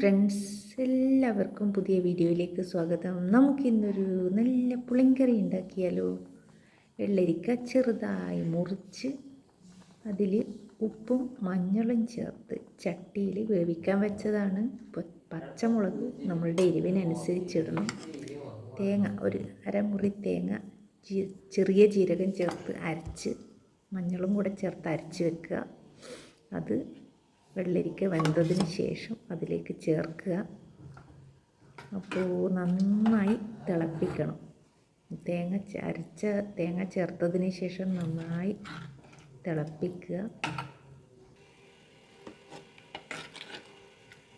Friends, എല്ലാവർക്കും പുതിയ വീഡിയോയിലേക്ക് സ്വാഗതം. നമുക്കിന്നൊരു നല്ല പുളിങ്കറി ഉണ്ടാക്കിയാലോ. വെള്ളരിക്ക ചെറുതായി മുറിച്ച് അതിൽ ഉപ്പും മഞ്ഞളും ചേർത്ത് ചട്ടിയിൽ വേവിക്കാൻ വെച്ചതാണ്. പച്ചമുളക് നമ്മളുടെ എരിവിനനുസരിച്ചിടണം. തേങ്ങ ഒരു അരമുറി തേങ്ങ ചെറിയ ജീരകം ചേർത്ത് അരച്ച് മഞ്ഞളും കൂടെ ചേർത്ത് അരച്ച് വെക്കുക. അത് വെള്ളരിക്ക വെന്തതിന് ശേഷം അതിലേക്ക് ചേർക്കുക. അപ്പോൾ നന്നായി തിളപ്പിക്കണം. അരച്ച തേങ്ങ ചേർത്തതിന് ശേഷം നന്നായി തിളപ്പിക്കുക.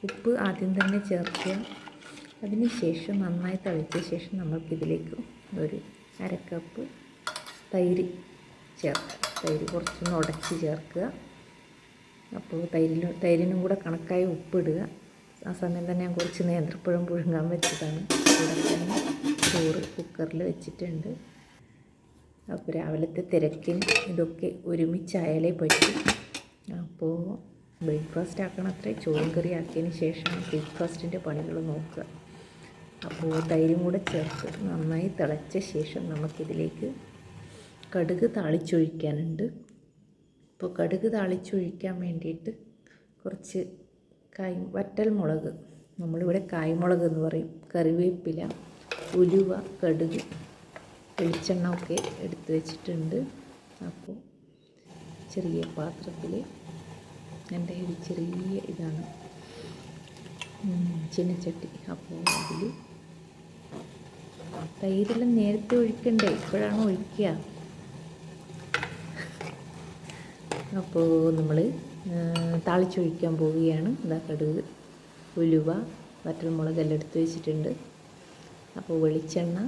ഉപ്പ് ആദ്യം തന്നെ ചേർക്കുക. അതിന് ശേഷം നന്നായി തിളച്ച ശേഷം നമ്മൾക്കിതിലേക്ക് ഒരു അരക്കപ്പ് തൈര് ചേർക്കുക. തൈര് കുറച്ചൊന്ന് ഉടച്ച് ചേർക്കുക. അപ്പോൾ തൈരിനും കൂടെ കണക്കായി ഉപ്പിടുക. ആ സമയം തന്നെ ഞാൻ കുറച്ച് നേന്ത്രപ്പഴം പുഴുങ്ങാൻ വെച്ചതാണ്. കൂടെ തന്നെ ചോറ് കുക്കറിൽ വെച്ചിട്ടുണ്ട്. അപ്പോൾ രാവിലത്തെ തിരക്കിന് ഇതൊക്കെ ഒരുമിച്ചായാലേ പറ്റും. അപ്പോൾ ബ്രേക്ക്ഫാസ്റ്റ് ആക്കണം അത്രേ. ചോറും കറി ആക്കിയതിന് ശേഷം ബ്രേക്ക്ഫാസ്റ്റിൻ്റെ പണികൾ നോക്കുക. അപ്പോൾ തൈരും കൂടെ ചേർത്ത് നന്നായി തിളച്ച ശേഷം നമുക്കിതിലേക്ക് കടുക് താളിച്ചൊഴിക്കാനുണ്ട്. അപ്പോൾ കടുക് താളിച്ചൊഴിക്കാൻ വേണ്ടിയിട്ട് കുറച്ച് വറ്റൽ മുളക്, നമ്മളിവിടെ കായ്മുളക് എന്ന് പറയും, കറിവേപ്പില, ഉലുവ, കടുക്, വെളിച്ചെണ്ണ ഒക്കെ എടുത്ത് വെച്ചിട്ടുണ്ട്. അപ്പോൾ ചെറിയ പാത്രത്തിൽ എൻ്റെ ഒരു ചെറിയ ഇതാണ് ചീനച്ചട്ടി. അപ്പോൾ അതിൽ തൈരെല്ലാം നേരത്തെ ഒഴിക്കണ്ടേ, ഇപ്പോഴാണ് ഒഴിക്കുക. അപ്പോൾ നമ്മൾ താളിച്ചൊഴിക്കാൻ പോവുകയാണ്. കടുക്, ഉലുവ, വറ്റൽമുളകെല്ലാം എടുത്ത് വെച്ചിട്ടുണ്ട്. അപ്പോൾ വെളിച്ചെണ്ണ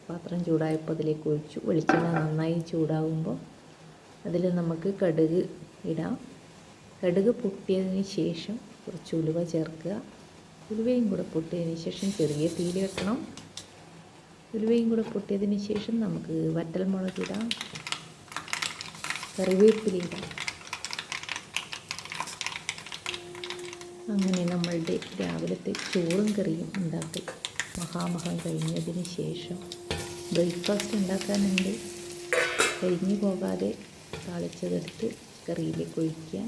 പാത്രം ചൂടായപ്പോൾ അതിലേക്ക് ഒഴിച്ചു. വെളിച്ചെണ്ണ നന്നായി ചൂടാകുമ്പോൾ അതിൽ നമുക്ക് കടുക് ഇടാം. കടുക് പൊട്ടിയതിന് ശേഷം കുറച്ച് ഉലുവ ചേർക്കുക. ഉലുവയും കൂടെ പൊട്ടിയതിന് ശേഷം ചെറിയ തീയിൽ വെക്കണം. ഉലുവയും കൂടെ പൊട്ടിയതിന് ശേഷം നമുക്ക് വറ്റൽമുളക് ഇടാം, കറിവേപ്പിലയിടാം. അങ്ങനെ നമ്മളുടെ രാവിലത്തെ ചോറും കറിയും ഉണ്ടാക്കി മഹാമഹം കഴിഞ്ഞതിന് ശേഷം ബ്രേക്ക്ഫാസ്റ്റ് ഉണ്ടാക്കാനുണ്ട്. കരിഞ്ഞു പോകാതെ താളിച്ചതെടുത്ത് കറിയിലേക്ക് ഒഴിക്കുക.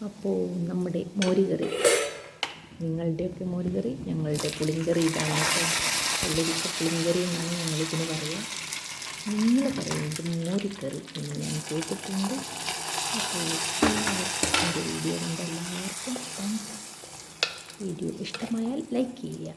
അപ്പോൾ നമ്മുടെ മോരുകറി, നിങ്ങളുടെയൊക്കെ മോരുകറി, ഞങ്ങളുടെ പുളിങ്കറി ഇതാണ്. വെള്ളരിക്ക പുളിങ്കറി എന്നാണ് ഞങ്ങളിതിന് പറയുക. നിങ്ങൾ പറയുന്നത് മോരുകറി എന്ന് ഞാൻ കേട്ടിട്ടുണ്ട്. അപ്പോൾ എൻ്റെ വീഡിയോ കണ്ട എല്ലാവർക്കും താങ്ക്സ്. വീഡിയോ ഇഷ്ടമായാൽ ലൈക്ക് ചെയ്യുക.